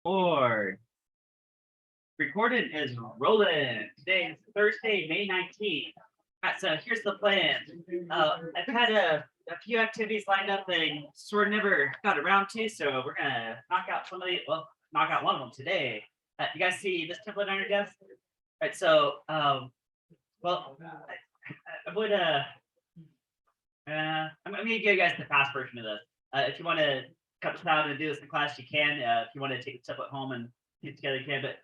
Or recording is rolling. Today is Thursday, May 19th. All right, so here's the plan. I've had a few activities lined up and sort of never got around to, so we're gonna knock out one of them today. You guys see this template on your desk? All right, so I would I'm gonna give you guys the fast version of this. If you want to cut this out and do this in class, you can. If you want to take a step at home and get together, you can. But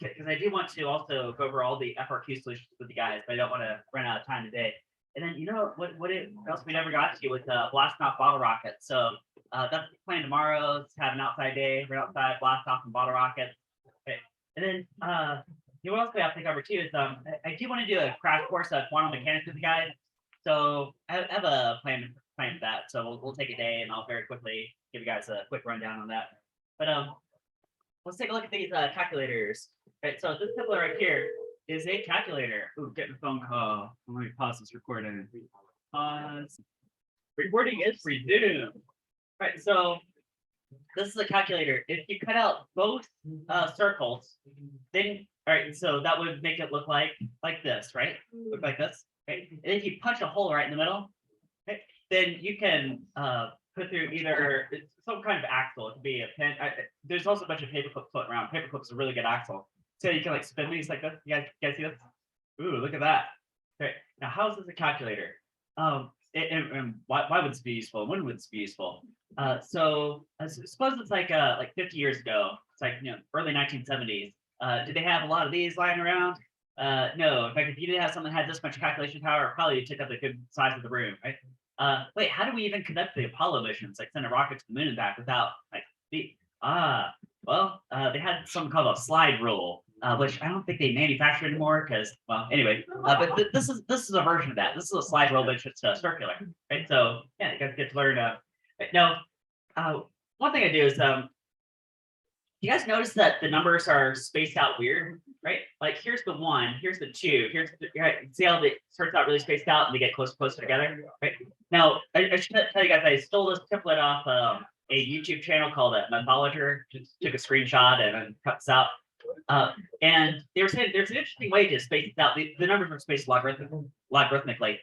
because I do want to also go over all the FRQ solutions with you guys, but I don't want to run out of time today. And then you know what else we never got to with blasting off bottle rockets. So that's the plan tomorrow. Let's have an outside day. We're outside, blast off some bottle rockets. Okay. And then you know what else we have to cover too is I do want to do a crash course of quantum mechanics with you guys. So I have a plan for that. So we'll take a day and I'll very quickly give you guys a quick rundown on that. But let's take a look at these calculators. Right, so this template right here is a calculator. Ooh, getting a phone call. Let me pause this recording. Pause. Recording is resumed. Right, so this is a calculator. If you cut out both circles, then all right, so that would make it look like this, right? Look like this. Okay. And if you punch a hole right in the middle, okay, then you can put through either some kind of axle. It could be a pin. There's also a bunch of paper clips floating around. Paper clips is a really good axle. So you can like spin these like this. You guys see this? Ooh, look at that. Okay. Now, how is this a calculator? And why would this be useful? When would this be useful? So I suppose it's like 50 years ago. It's like early 1970s. Did they have a lot of these lying around? No. In fact, if you didn't have something that had this much calculation power, probably you'd take up a good size of the room, right? Wait, how do we even conduct the Apollo missions, like send a rocket to the moon and back without like they had something called a slide rule, which I don't think they manufacture anymore because, well, anyway. But this is a version of that. This is a slide rule, but it's just circular, right? So yeah, you guys get to learn. Now, one thing I do is you guys notice that the numbers are spaced out weird, right? Like here's the 1, here's the 2, here's the right. See how it starts out really spaced out and they get closer together, right? Now I should tell you guys I stole this template off a YouTube channel called Mathologer. Just took a screenshot and then cut this out. And they were saying there's an interesting way to space it out. The numbers are spaced logarithmically.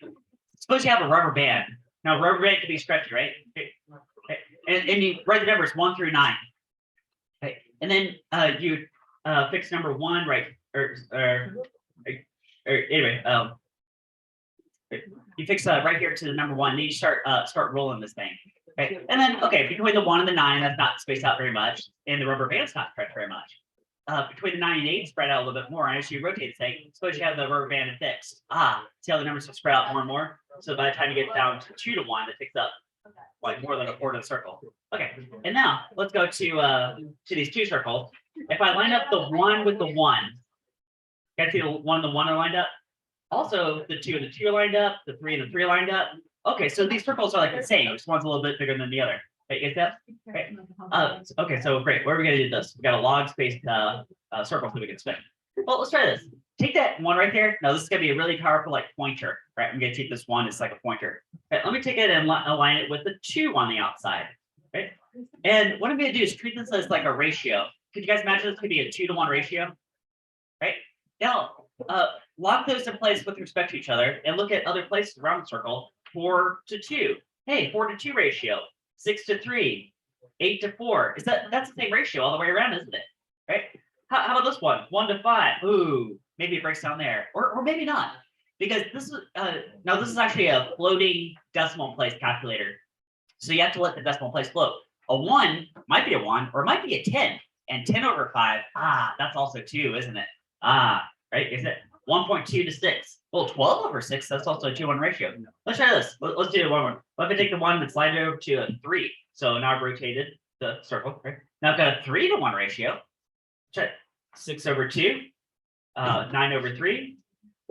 Suppose you have a rubber band. Now rubber band can be stretchy, right? And you write the numbers 1 through 9. Okay. And then you fix number 1 right, or anyway, you fix right here to the number 1. Then you start rolling this thing, right? And then between the 1 and the 9, that's not spaced out very much, and the rubber band's not stretched very much. Between the 9 and 8, spread out a little bit more. And as you rotate the thing, suppose you have the rubber band fixed. See how the numbers will spread out more and more. So by the time you get down to 2 to 1, it picks up like more than a quarter of the circle. Okay, and now let's go to these 2 circles. If I line up the 1 with the 1, you guys see the 1 and the 1 are lined up. Also, the 2 and the 2 are lined up. The 3 and the 3 are lined up. Okay, so these circles are like the same. Just one's a little bit bigger than the other. Okay, you get that? Okay. Okay, so great. Where are we gonna do this? We got a log spaced circle so we can spin. Well, let's try this. Take that 1 right there. Now this is gonna be a really powerful like pointer, right? I'm gonna take this 1. It's like a pointer. Okay, let me take it and align it with the 2 on the outside, right? And what I'm gonna do is treat this as like a ratio. Could you guys imagine this could be a 2 to 1 ratio, right? Now, lock those in place with respect to each other and look at other places around the circle. 4 to 2. Hey, 4 to 2 ratio. 6 to 3. 8 to 4. That's the same ratio all the way around, isn't it? Right? How about this one? 1 to 5. Ooh, maybe it breaks down there, or maybe not, because this is now this is actually a floating decimal place calculator. So you have to let the decimal place float. A 1 might be a 1, or it might be a 10, and 10 over 5. That's also 2, isn't it? Right? Is it 1.2 to 6? Well, 12 over 6, that's also a 2-1 ratio. Let's try this. Let's do one more. Let me take the 1 that's lined over to a 3. So now I've rotated the circle, right? Now I've got a 3 to 1 ratio. Check. 6 over 2, 9 over 3,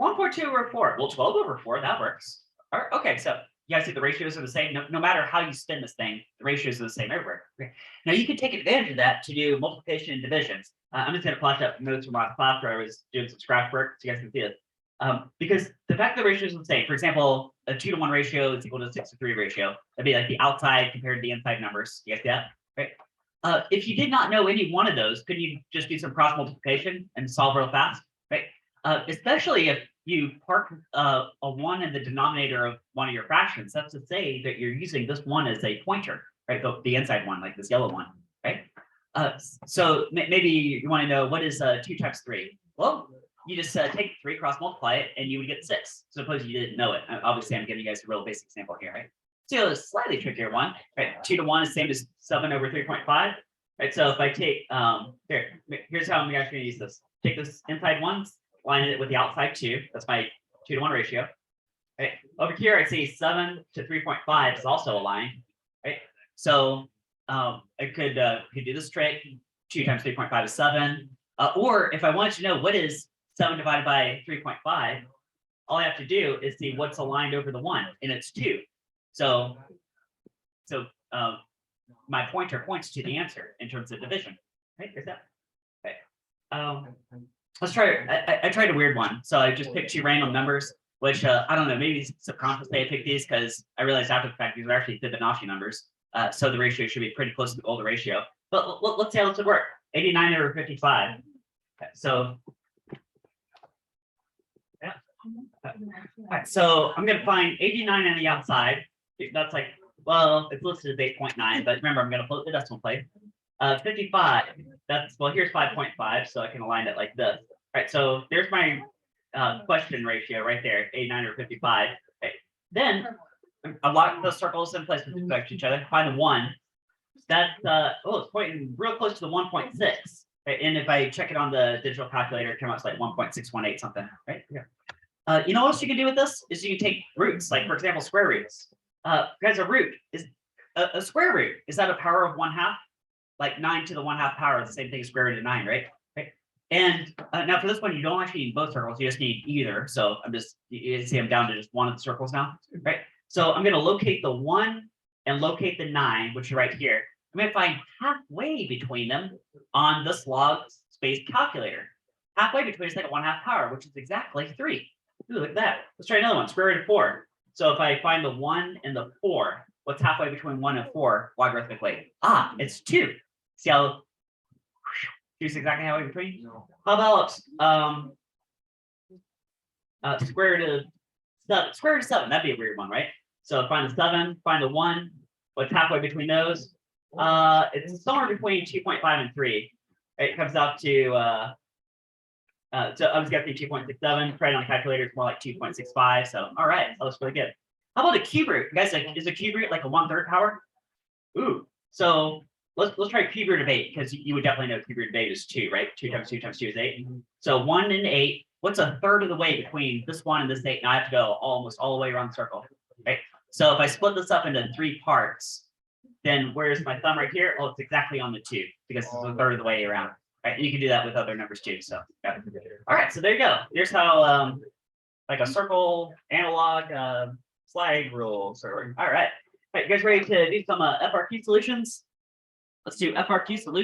1.2 over 4. Well, 12 over 4, that works. All right, okay, so you guys see the ratios are the same. No matter how you spin this thing, the ratios are the same everywhere. Okay. Now you can take advantage of that to do multiplication and divisions. I'm just going to flash up notes from my class where I was doing some scratch work so you guys can see it. Because the fact that the ratios are the same, for example, a 2 to 1 ratio is equal to a 6 to 3 ratio. That'd be like the outside compared to the inside numbers. You guys see that? Right? If you did not know any one of those, could you just do some cross multiplication and solve real fast, right? Especially if you park a one in the denominator of one of your fractions, that's to say that you're using this one as a pointer, right? The inside one, like this yellow one, right? So maybe you want to know what is 2 times 3. Well, you just take 3, cross multiply it, and you would get 6. Suppose you didn't know it. Obviously, I'm giving you guys a real basic example here, right? So a slightly trickier one, right? 2 to 1 is same as 7 over 3.5, right? So if I take here's how I'm actually going to use this. Take this inside one, line it with the outside 2. That's my 2 to 1 ratio. Right over here, I see 7 to 3.5 is also a line, right? So I could do this trick. 2 times 3.5 is 7. Or if I wanted to know what is 7 divided by 3.5, all I have to do is see what's aligned over the 1, and it's 2. So my pointer points to the answer in terms of division. Right, there's that. Okay. Let's try. I tried a weird one. So I just picked 2 random numbers, which I don't know, maybe subconsciously I picked these because I realized after the fact these are actually Fibonacci numbers. So the ratio should be pretty close to the older ratio. But let's see how this would work. 89 over 55. Okay, so yeah. All right, so I'm gonna find 89 on the outside. That's like, well, it's listed as 8.9, but remember, I'm gonna float the decimal place. 55. That's, well, here's 5.5, so I can align it like this. All right, so there's my question ratio right there, 89 over 55. Okay. Then I lock those circles in place with respect to each other. Find the 1. That's it's pointing real close to the 1.6. Right? And if I check it on the digital calculator, it comes out like 1.618 something. Right? Yeah. You know what else you can do with this? Is you can take roots, like for example, square roots. Guys, a root is a square root. Is that a power of 1/2? Like 9 to the 1/2 power, the same thing as square root of 9, right? And now for this one, you don't actually need both circles, you just need either. So you see I'm down to just one of the circles now, right? So I'm going to locate the 1 and locate the 9, which are right here. I'm going to find halfway between them on this log space calculator. Halfway between is like a 1/2 power, which is exactly 3. Ooh, look at that. Let's try another one, square root of 4. So if I find the 1 and the 4, what's halfway between 1 and 4 logarithmically? It's 2. See how here's exactly halfway between? How about square root of 7? Square root of 7, that'd be a weird one, right? So find the 7, find the 1. What's halfway between those? It's somewhere between 2.5 and 3. It comes out to so I was guessing 2.67. Right on the calculator, it's more like 2.65. So all right, that looks really good. How about a cube root? Guys, is a cube root like a 1/3 power? Ooh, so let's try cube root of 8, because you would definitely know cube root of 8 is 2, right? 2 times 2 times 2 is 8. So 1 and 8. What's a third of the way between this 1 and this 8? Now I have to go almost all the way around the circle, right? So if I split this up into 3 parts, then where's my thumb right here? Oh, it's exactly on the 2, because it's a third of the way around. Right, and you can do that with other numbers too. So yeah. All right, so there you go. Here's how like a circle analog slide rule sort of. All right, you guys ready to do some FRQ solutions? Let's do FRQ solutions.